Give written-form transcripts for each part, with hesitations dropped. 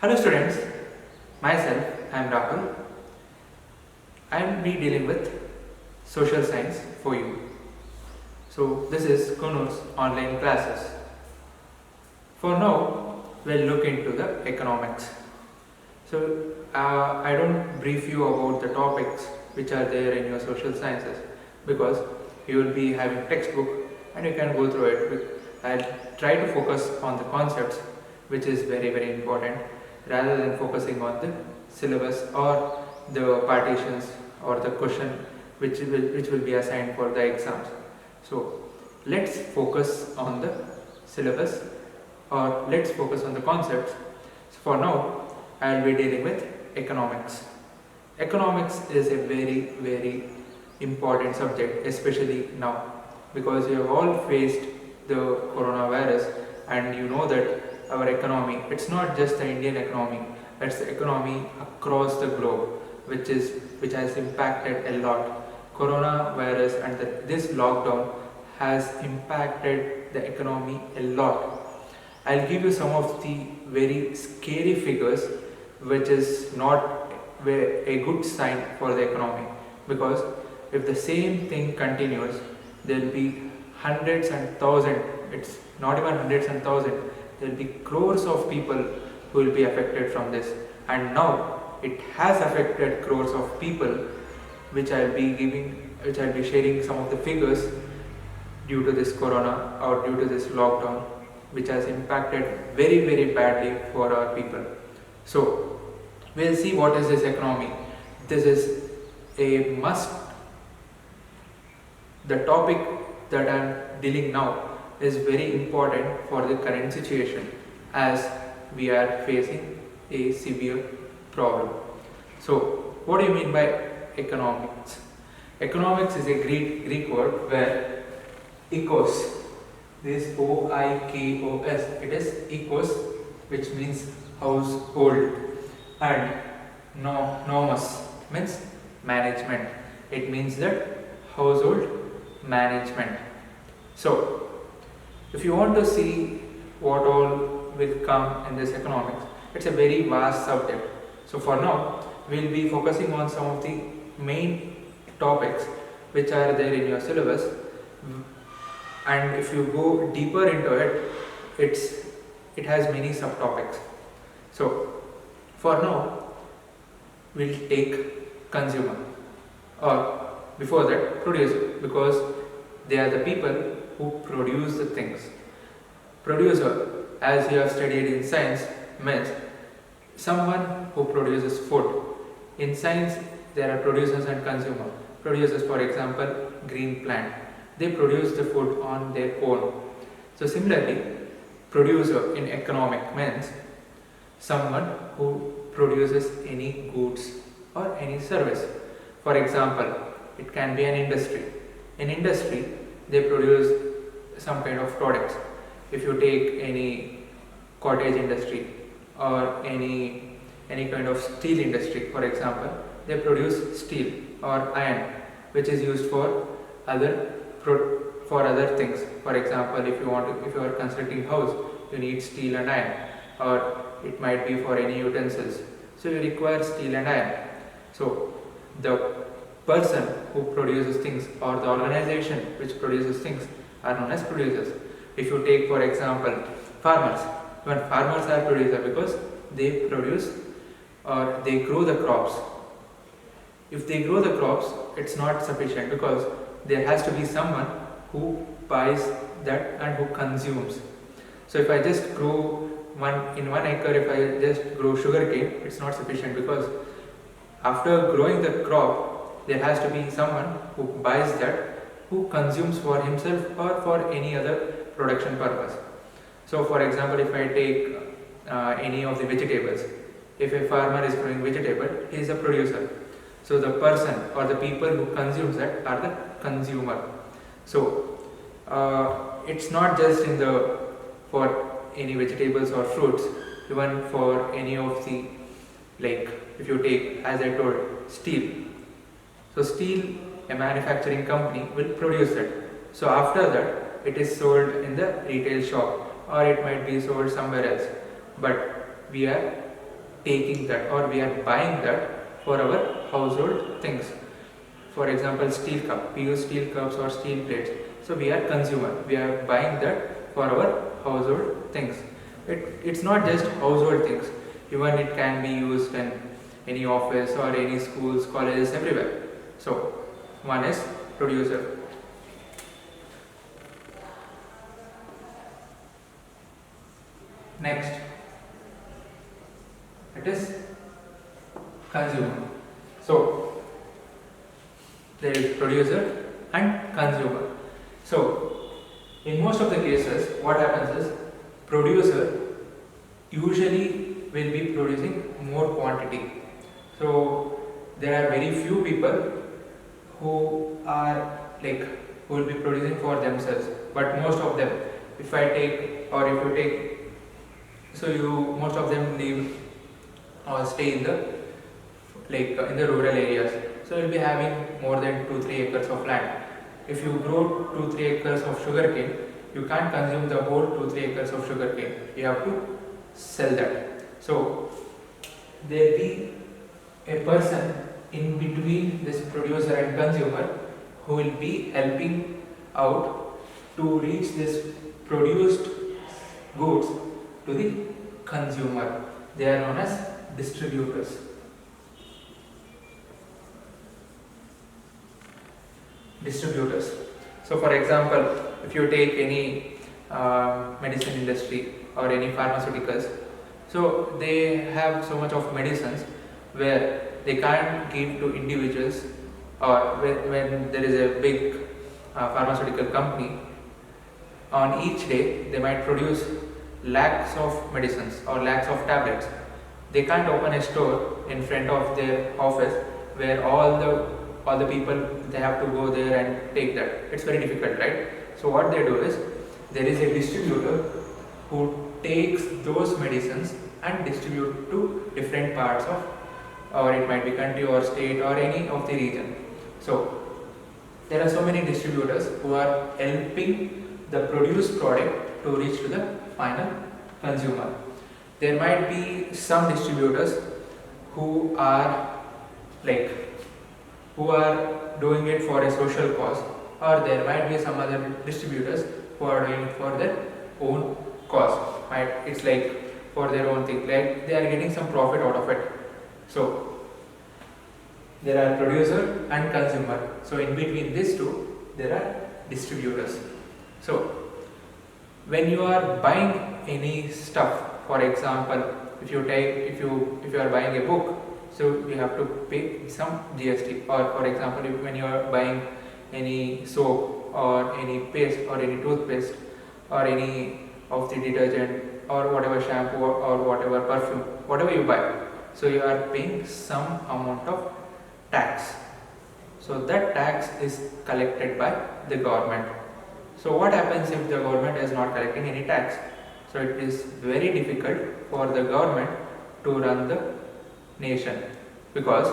Hello students, myself I am Rahul. I will be dealing with social science for you. So this is Konnur's online classes. For now, we'll look into the economics. So I don't brief you about the topics which are there in your social sciences because you will be having textbook and you can go through it. I'll try to focus on the concepts which is very important rather than focusing on the syllabus or the partitions or the question which will be assigned for the exams. So let's focus on the syllabus or let's focus on the concepts. So for now I will be dealing with economics. Economics is a very important subject, especially now, because you have all faced the coronavirus and you know that our economy, it's not just the Indian economy, it's the economy across the globe which has impacted a lot. Coronavirus and this lockdown has impacted the economy a lot. I'll give you some of the very scary figures which is not a good sign for the economy, because if the same thing continues there will be hundreds and thousands, it's not even hundreds and thousands, there will be crores of people who will be affected from this, and now it has affected crores of people, which I'll be sharing some of the figures due to this corona or due to this lockdown, which has impacted very badly for our people. So we'll see what is this economy. This is a must. The topic that I am dealing now is very important for the current situation as we are facing a severe problem. So what do you mean by economics? Economics is a Greek word where eikos, this O-I-K-O-S, it is eikos, which means household, and nomos means management. It means that household management. So if you want to see what all will come in this economics, it's a very vast subject. So for now we'll be focusing on some of the main topics which are there in your syllabus, and if you go deeper into it, it has many subtopics. So for now we'll take consumer, or before that producer, because they are the people who produce the things. Producer, as you have studied in science, means someone who produces food. In science there are producers and consumer. Producers, for example, green plant, they produce the food on their own. So similarly, producer in economic means someone who produces any goods or any service. For example, it can be an industry. In industry they produce some kind of products. If you take any cottage industry or any kind of steel industry, for example, they produce steel or iron, which is used for other things. For example, if you are constructing house, you need steel and iron, or it might be for any utensils, so you require steel and iron. So the person who produces things or the organization which produces things are known as producers. If you take, for example, farmers, even farmers are producers because they produce or they grow the crops. If they grow the crops, it's not sufficient because there has to be someone who buys that and who consumes. So if I just grow in 1 acre, if I just grow sugarcane, it's not sufficient, because after growing the crop, there has to be someone who buys that, who consumes for himself or for any other production purpose. So for example, if I take any of the vegetables, if a farmer is growing vegetable, he is a producer. So the person or the people who consumes that are the consumer. So it's not just for any vegetables or fruits, even for any of the, like if you take, as I told, steel. So steel, a manufacturing company will produce it. So after that it is sold in the retail shop or it might be sold somewhere else. But we are taking that, or we are buying that for our household things. For example, steel cup. We use steel cups or steel plates. So we are consumer. We are buying that for our household things. It's not just household things. Even it can be used in any office or any schools, colleges, everywhere. So one is producer. Next, it is consumer. So there is producer and consumer. So in most of the cases, what happens is producer usually will be producing more quantity. So there are very few people who are like who will be producing for themselves, but most of them, if I take or if you take, so you most of them live or stay in the in the rural areas. So you'll be having more than 2-3 acres of land. If you grow 2-3 acres of sugarcane, you can't consume the whole 2-3 acres of sugarcane. You have to sell that. So there will be a person in between this producer and consumer who will be helping out to reach this produced goods to the consumer. They are known as distributors. Distributors. So for example, if you take any medicine industry or any pharmaceuticals, so they have so much of medicines where they can't give to individuals, or when there is a big pharmaceutical company, on each day they might produce lakhs of medicines or lakhs of tablets. They can't open a store in front of their office where all the people, they have to go there and take that. It's very difficult, right? So what they do is, there is a distributor who takes those medicines and distribute to different parts of, or it might be country or state or any of the region. So there are so many distributors who are helping the produced product to reach to the final consumer. There might be some distributors who are doing it for a social cause, or there might be some other distributors who are doing it for their own cause. It's like for their own thing, like they are getting some profit out of it. So there are producer and consumer. So in between these two, there are distributors. So when you are buying any stuff, for example, if you are buying a book, so you have to pay some GST. Or for example, when you are buying any soap or any paste or any toothpaste or any of the detergent or whatever shampoo or whatever perfume, whatever you buy, so you are paying some amount of tax. So that tax is collected by the government. So what happens if the government is not collecting any tax? So it is very difficult for the government to run the nation, because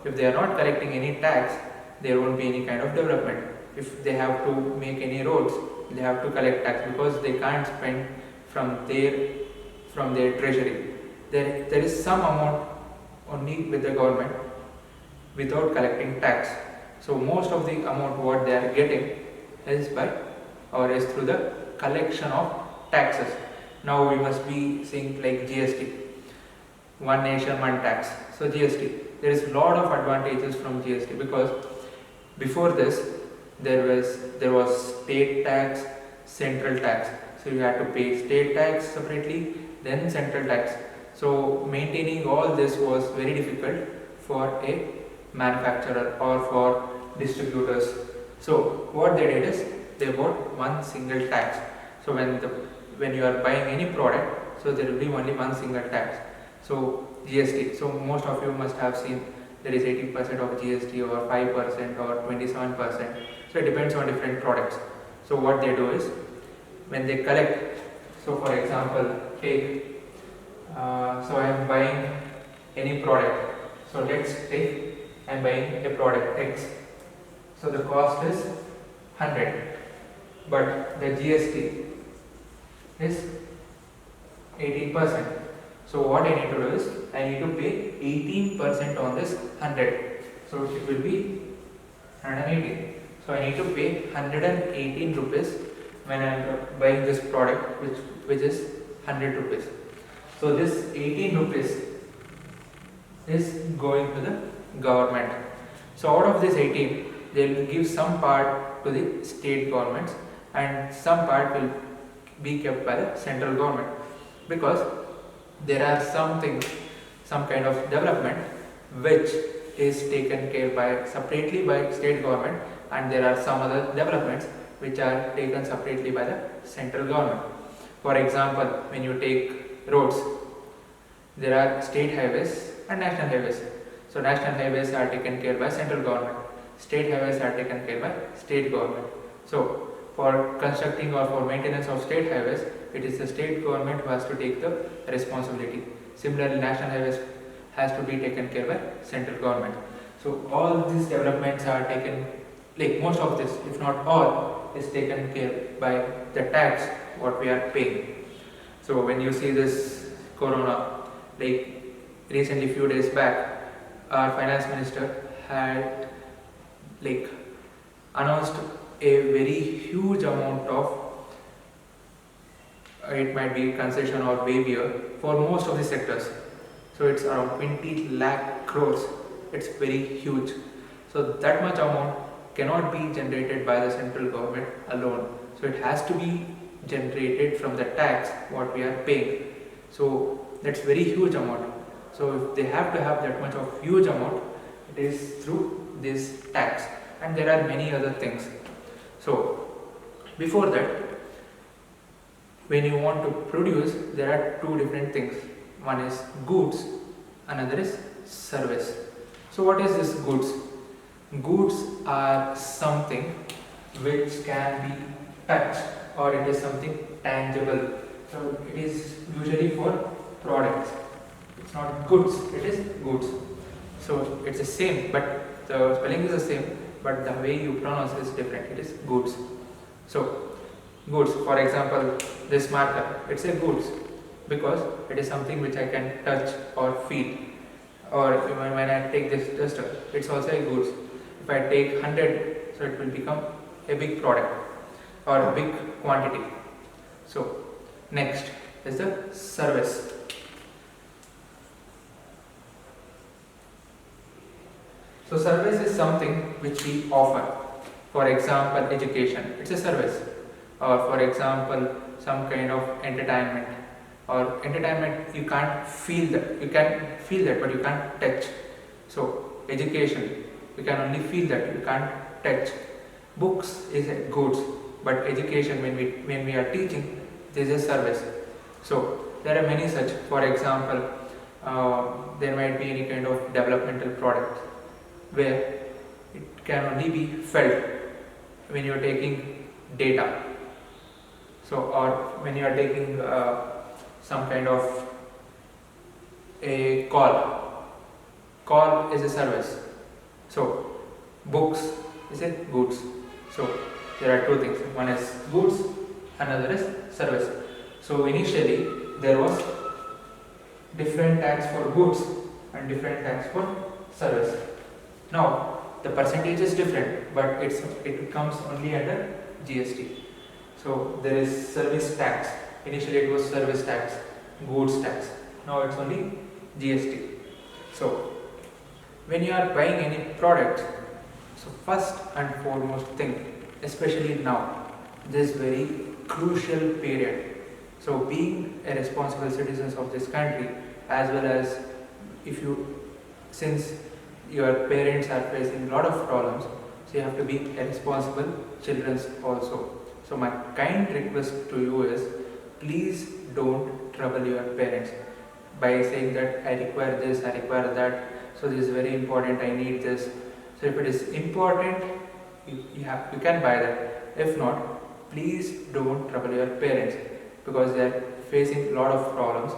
if they are not collecting any tax, there won't be any kind of development. If they have to make any roads, they have to collect tax, because they can't spend from their treasury. There is some amount only with the government without collecting tax. So most of the amount what they are getting is is through the collection of taxes. Now we must be seeing like GST, one nation one tax. So GST, there is a lot of advantages from GST, because before this there was state tax, central tax. So you had to pay state tax separately, then central tax. So maintaining all this was very difficult for a manufacturer or for distributors. So what they did is, they bought one single tax. So when you are buying any product, so there will be only one single tax. So GST. So most of you must have seen there is 80% of GST or 5% or 27%. So it depends on different products. So what they do is, when they collect, so for example, take, so I am buying any product. So let's take, I am buying a product X. So the cost is 100, but the GST is 18%. So what I need to do is, I need to pay 18% on this 100. So it will be 118. So I need to pay 118 rupees when I am buying this product, which is 100 rupees. So this 18 rupees is going to the government. So out of this 18, they will give some part to the state governments and some part will be kept by the central government, because there are some kind of development which is taken care by separately by state government, and there are some other developments which are taken separately by the central government. For example, when you take roads, there are state highways and national highways. So national highways are taken care by central government, state highways are taken care by state government. So for constructing or for maintenance of state highways, it is the state government who has to take the responsibility. Similarly, national highways has to be taken care by central government. So all these developments are taken, like most of this, if not all, is taken care by the tax what we are paying. So when you see this corona, like recently few days back, our finance minister had like announced a very huge amount of, it might be concession or waiver for most of the sectors. So it's around 20 lakh crores. It's very huge. So that much amount cannot be generated by the central government alone. So it has to be generated from the tax what we are paying. So that's very huge amount. So if they have to have that much of huge amount, it is through this tax, and there are many other things. So before that, when you want to produce, there are two different things. One is goods, another is service. So what is this goods? Goods are something which can be touched, or it is something tangible. So it is usually for products. It's not goods, it is goods. So it's the same, but the spelling is the same, but the way you pronounce is different. It is goods. So goods, for example, this marker, it's a goods because it is something which I can touch or feel. Or when I take this duster, it's also a goods. If I take 100, so it will become a big product or a big quantity. So next is the service. So service is something which we offer. For example, education, it's a service. Or for example, some kind of entertainment. Or entertainment, you can't feel that. You can feel that, but you can't touch. So education, you can only feel that, you can't touch. Books is a goods, but education, when we are teaching, this is a service. So there are many such. For example, there might be any kind of developmental product where it can only be felt when you are taking data. So, or when you are taking some kind of a call. Call is a service. So books is a goods. So there are two things. One is goods, another is service. So initially there was different tax for goods and different tax for service. Now the percentage is different, but it comes only under GST. So there is service tax. Initially it was service tax, goods tax. Now it's only GST. So when you are buying any product, so first and foremost thing, especially now, this very crucial period. So being a responsible citizens of this country, as well as since your parents are facing a lot of problems, so you have to be a responsible children also. So my kind request to you is, please don't trouble your parents by saying that I require this, I require that, so this is very important, I need this. So if it is important, you can buy that. If not, please don't trouble your parents, because they are facing a lot of problems.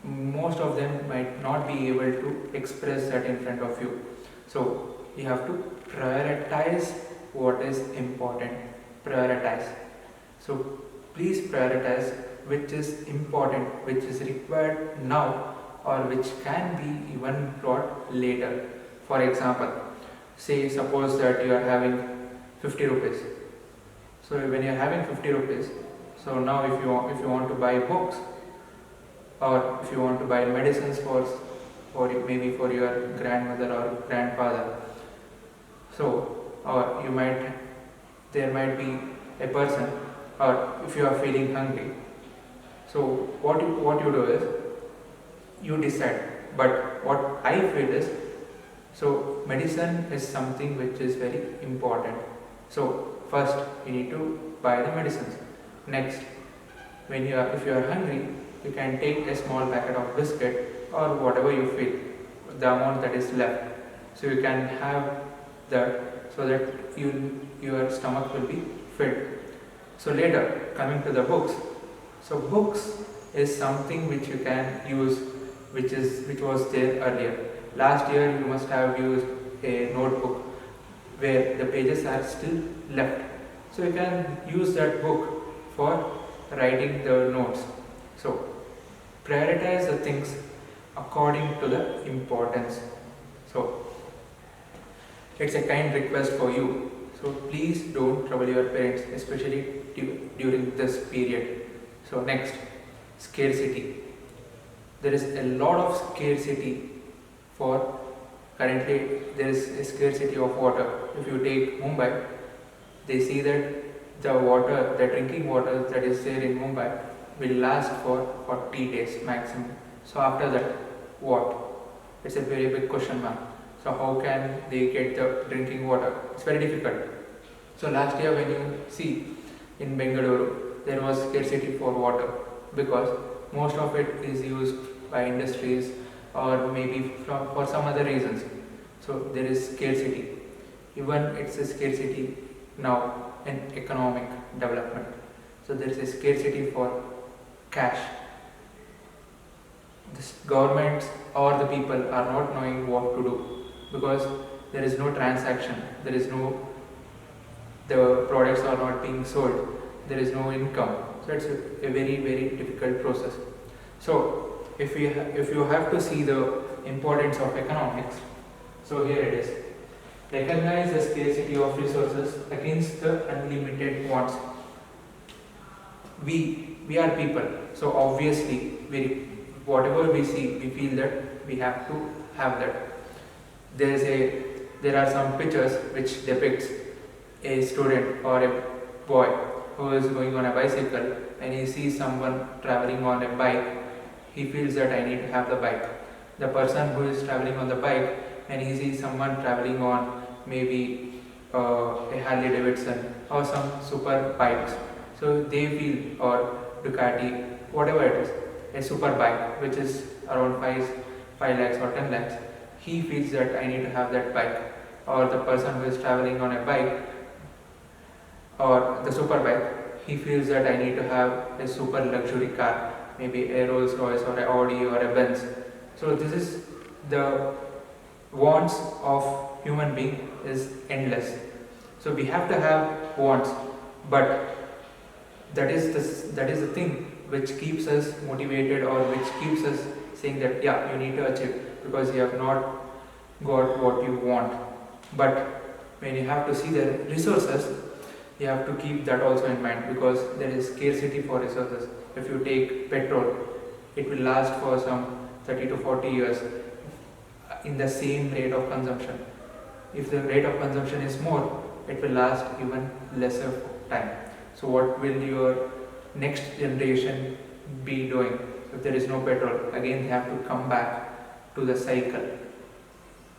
Most of them might not be able to express that in front of you. So you have to prioritize what is important. Prioritize. So please prioritize which is important, which is required now, or which can be even brought later. For example, say suppose that you are having 50 rupees. So when you are having 50 rupees, so now if you want to buy books, or if you want to buy medicines for maybe for your grandmother or grandfather, so or there might be a person, or if you are feeling hungry, so what you do is you decide. But what I feel is, so medicine is something which is very important. So first you need to buy the medicines. Next, if you are hungry, you can take a small packet of biscuit or whatever you feel, the amount that is left. So you can have that, so that your stomach will be filled. So later, coming to the books. So books is something which you can use, which was there earlier. Last year you must have used a notebook where the pages are still left. So you can use that book for writing the notes. So prioritize the things according to the importance. So it's a kind request for you. So please don't trouble your parents, especially during this period. So next, scarcity. There is a lot of scarcity for currently there is a scarcity of water. If you take Mumbai, they see that the drinking water that is there in Mumbai will last for 40 days maximum. So after that, what? It's a very big question mark. So how can they get the drinking water? It's very difficult. So last year when you see in Bengaluru, there was scarcity for water because most of it is used by industries or maybe for some other reasons. So there is scarcity. Even it's a scarcity now in economic development. So there is a scarcity for cash. The governments or the people are not knowing what to do because there is no transaction, the products are not being sold, there is no income. So it's a very, very difficult process. So if you have to see the importance of economics, so here it is. Recognize the scarcity of resources against the unlimited wants. We are people, so obviously whatever we see, we feel that we have to have that. There are some pictures which depicts a student or a boy who is going on a bicycle and he sees someone traveling on a bike. He feels that I need to have the bike. The person who is traveling on the bike and he sees someone traveling on maybe a Harley Davidson or some super bikes. So they feel, or Ducati, whatever it is, a super bike which is around 5 lakhs or 10 lakhs. He feels that I need to have that bike. Or the person who is traveling on a bike or the super bike, he feels that I need to have a super luxury car, maybe a Rolls Royce or an Audi or a Benz. So this is the wants of human being is endless. So we have to have wants, but that is the thing which keeps us motivated or which keeps us saying that yeah, you need to achieve because you have not got what you want. But when you have to see the resources, you have to keep that also in mind because there is scarcity for resources. If you take petrol, it will last for some 30 to 40 years in the same rate of consumption. If the rate of consumption is more, it will last even lesser time. So what will your next generation be doing? If there is no petrol, again they have to come back to the cycle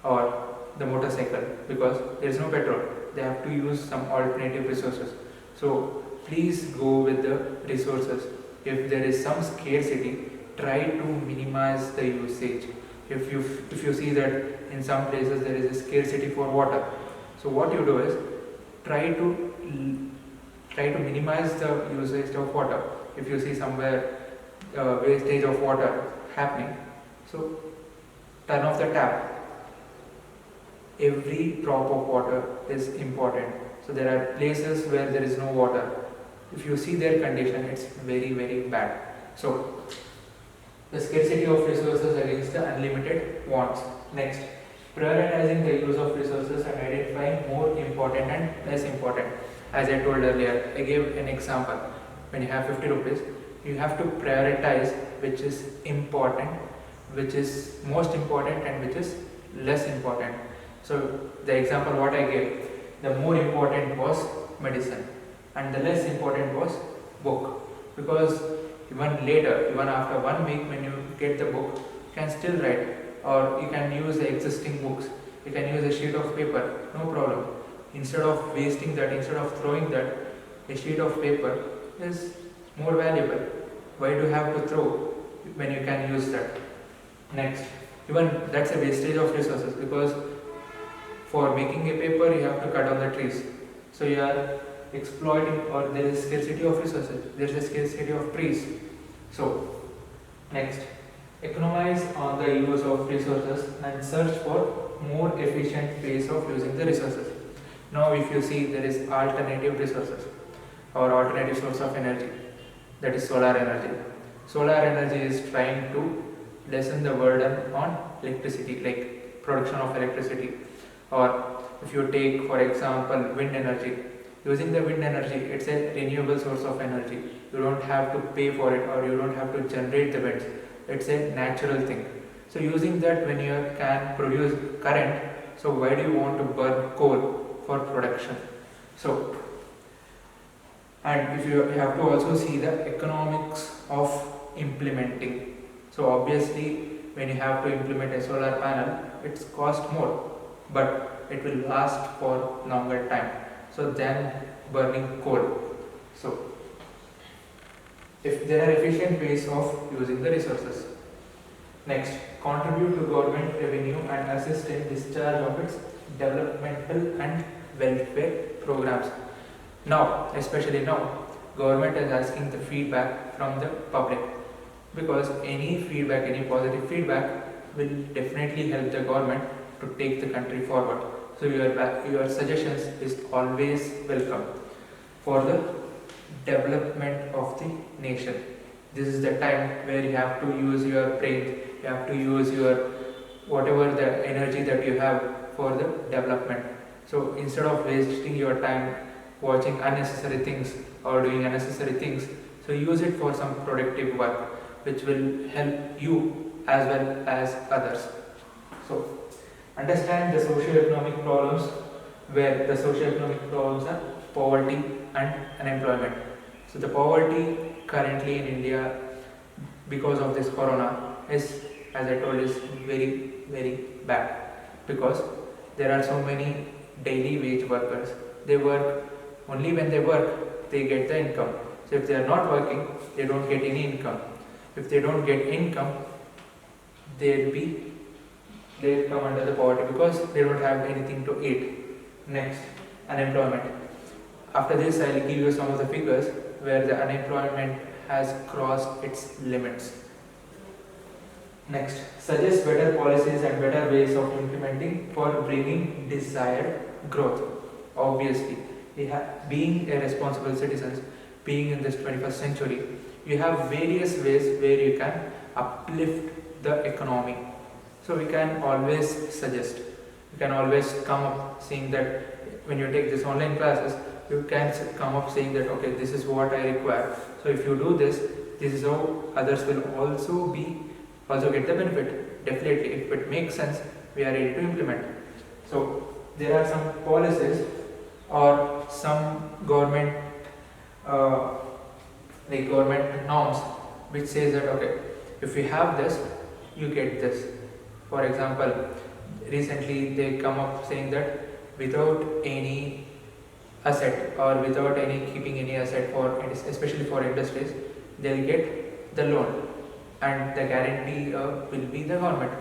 or the motorcycle because there is no petrol. They have to use some alternative resources. So please go with the resources. If there is some scarcity, try to minimize the usage. If you see that in some places there is a scarcity for water, so what you do is try to minimize the usage of water. If you see somewhere wastage of water happening, so turn off the tap. Every drop of water is important. So there are places where there is no water. If you see their condition, it's very, very bad. So the scarcity of resources against the unlimited wants. Next, prioritizing the use of resources and identifying more important and less important. As I told earlier, I gave an example. When you have 50 rupees, you have to prioritize which is important, which is most important, and which is less important. So, the example what I gave, the more important was medicine, and the less important was book. Because even later, even after 1 week, when you get the book, you can still write, or you can use the existing books. You can use a sheet of paper, no problem. Instead of wasting that, instead of throwing that, a sheet of paper is more valuable. Why do you have to throw when you can use that? Next, even that's a wastage of resources, because for making a paper you have to cut down the trees. So you are exploiting, or there is scarcity of resources, there is a scarcity of trees. So next, economize on the use of resources and search for more efficient ways of using the resources. Now if you see, there is alternative resources or alternative source of energy, that is solar energy. Solar energy is trying to lessen the burden on electricity, like production of electricity. Or if you take for example wind energy, using the wind energy, it's a renewable source of energy. You don't have to pay for it, or you don't have to generate the winds. It's a natural thing. So using that, when you can produce current, so why do you want to burn coal for production? So, and if you have to also see the economics of implementing. So obviously when you have to implement a solar panel, it's cost more, but it will last for longer time, so than burning coal. So if there are efficient ways of using the resources. Next, contribute to government revenue and assist in discharge of its developmental and welfare programs. Now, especially now, government is asking the feedback from the public, because any feedback, any positive feedback will definitely help the government to take the country forward. So your suggestions is always welcome for the development of the nation. This is the time where you have to use your brain, you have to use your whatever the energy that you have for the development. So instead of wasting your time watching unnecessary things or doing unnecessary things, so use it for some productive work which will help you as well as others. So understand the socio-economic problems, where the socio-economic problems are poverty and unemployment. So the poverty currently in India, because of this corona, is, as I told, is very bad, because there are so many daily wage workers. They work, only when they work they get the income. So if they are not working, they don't get any income. If they don't get income, they'll come under the poverty, because they don't have anything to eat. Next, unemployment. After this, I'll give you some of the figures where the unemployment has crossed its limits. Next, suggest better policies and better ways of implementing for bringing desired growth. Obviously, being a responsible citizen, being in this 21st century, you have various ways where you can uplift the economy. So we can always suggest, you can always come up saying that when you take this online classes, you can come up saying that okay, this is what I require. So if you do this, this is how others will also get the benefit. Definitely, if it makes sense, we are ready to implement. So there are some policies or some government government norms which says that okay, if you have this, you get this. For example, recently they come up saying that without any asset, or without any keeping any asset, for especially for industries, they'll get the loan, and the guarantee will be the government.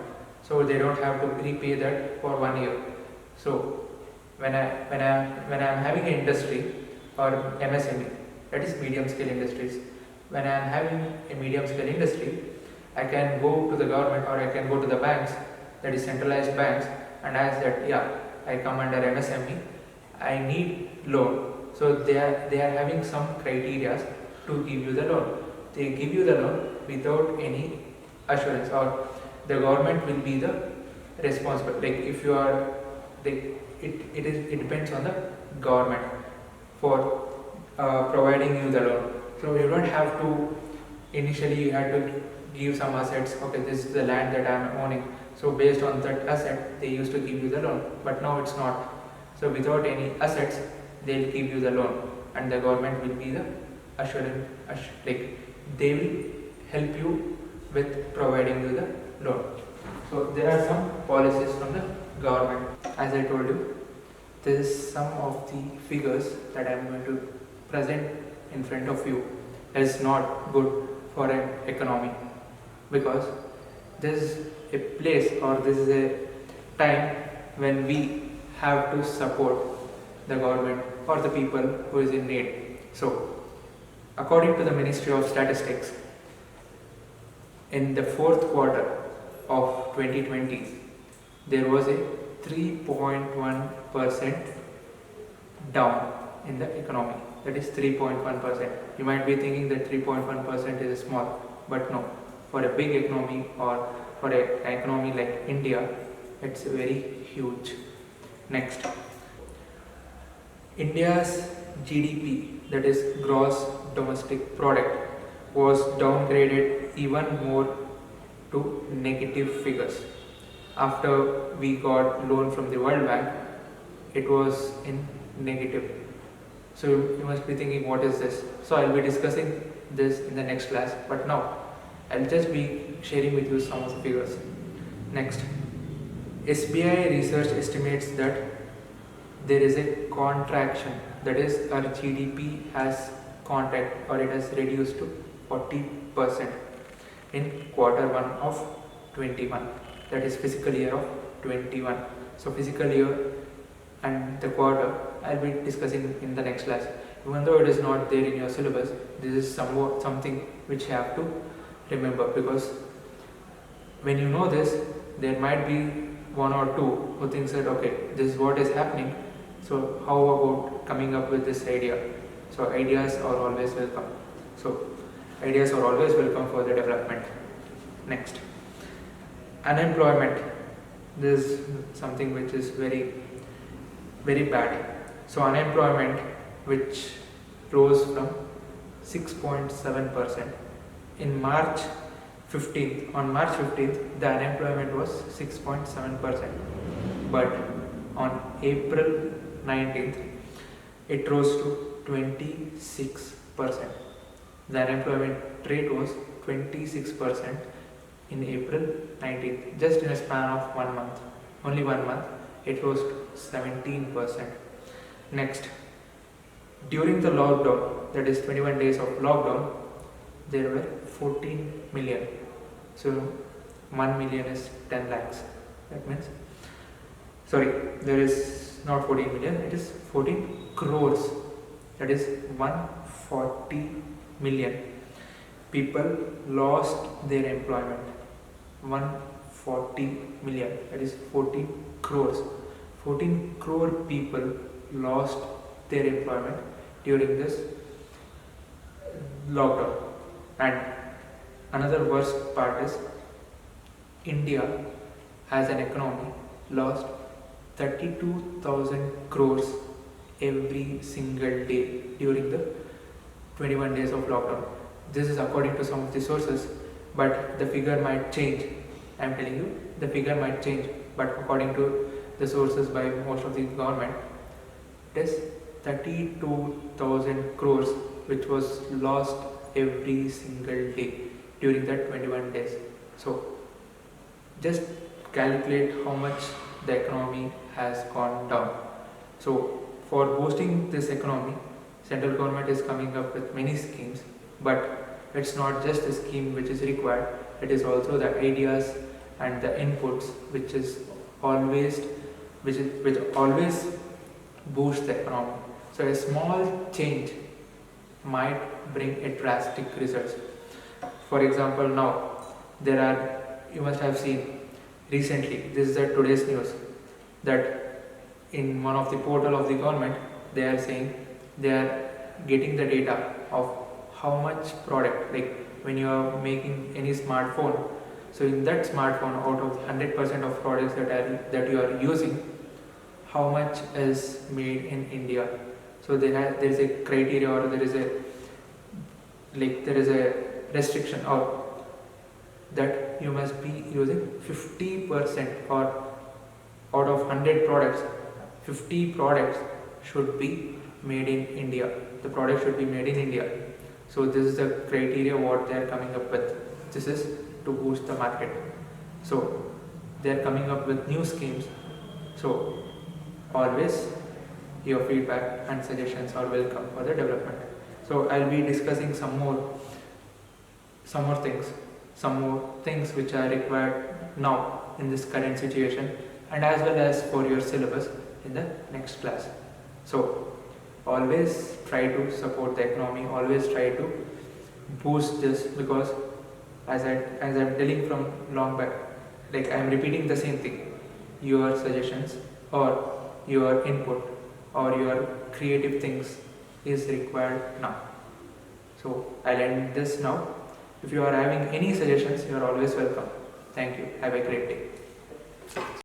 So they don't have to repay that for 1 year. So when I'm having an industry or MSME, that is medium scale industries, when I'm having a medium scale industry, I can go to the government or I can go to the banks, that is centralized banks, and ask that yeah, I come under MSME, I need loan. So they are having some criteria to give you the loan. They give you the loan without any assurance, or the government will be the responsible. Like if you are, like it depends on the government for providing you the loan. So you don't have to, initially you had to give some assets. Okay, this is the land that I am owning. So based on that asset, they used to give you the loan. But now it's not. So without any assets, they'll give you the loan, and the government will be the assurance. Like they will help you with providing you the loan. So there are some policies from the government. As I told you, this is some of the figures that I am going to present in front of you. Is not good for an economy, because this is a place, or this is a time when we have to support the government or the people who is in need. So according to the Ministry of Statistics, in the fourth quarter of 2020, there was a 3.1% down in the economy. That is 3.1%. You might be thinking that 3.1% is small, but no. For a big economy, or for an economy like India, it's very huge. Next, India's GDP, that is gross domestic product, was downgraded even more to negative figures. After we got loan from the World Bank, it was in negative. So you must be thinking, what is this? So I'll be discussing this in the next class, but now I'll just be sharing with you some of the figures. Next, SBI research estimates that there is a contraction, that is our GDP has contracted, or it has reduced to 40% in quarter 1 of 21, that is fiscal year of 21. So fiscal year and the quarter I'll be discussing in the next class. Even though it is not there in your syllabus, this is somewhat something which you have to remember, because when you know this, there might be one or two who thinks that okay, this is what is happening, so how about coming up with this idea? So ideas are always welcome. So ideas are always welcome for the development. Next, unemployment. This is something which is very, very bad. So unemployment, which rose from 6.7% in March 15th. On March 15th, the unemployment was 6.7%, but on April 19th, it rose to 26%. The unemployment rate was 26% in April 19th. Just in a span of 1 month, only 1 month, it rose to 17%. Next, during the lockdown, that is 21 days of lockdown, there were 14 million. So 1 million is 10 lakhs. That means, sorry, there is not 14 million, it is 14 crores. That is 140 million people lost their employment. 140 million, that is 14 crores. 14 crore people lost their employment during this lockdown. And another worst part is India as an economy lost 32,000 crores every single day during the 21 days of lockdown. This is according to some of the sources, but the figure might change. I am telling you, the figure might change, but according to the sources by most of the government, it is 32,000 crores which was lost every single day during that 21 days. So just calculate how much the economy has gone down. So for boosting this economy, central government is coming up with many schemes, but it's not just a scheme which is required, it is also the ideas and the inputs which always boost the economy. So a small change might bring a drastic results. For example, now you must have seen recently, this is today's news, that in one of the portal of the government, they are saying they are getting the data of how much product, like when you are making any smartphone, So in that smartphone, out of 100% of products that you are using, how much is made in India? So there is a criteria, or there is a restriction, or that you must be using 50%, or out of 100 products, 50 products should be made in India. The product should be made in India. So this is the criteria what they are coming up with. This is to boost the market. So they are coming up with new schemes. So always your feedback and suggestions are welcome for the development. So I'll be discussing some more things which are required now in this current situation, and as well as for your syllabus in the next class. So always try to support the economy, always try to boost this, because as I'm telling from long back, like I'm repeating the same thing. Your suggestions or your input or your creative things is required now. So I'll end this now. If you are having any suggestions, you are always welcome. Thank you. Have a great day.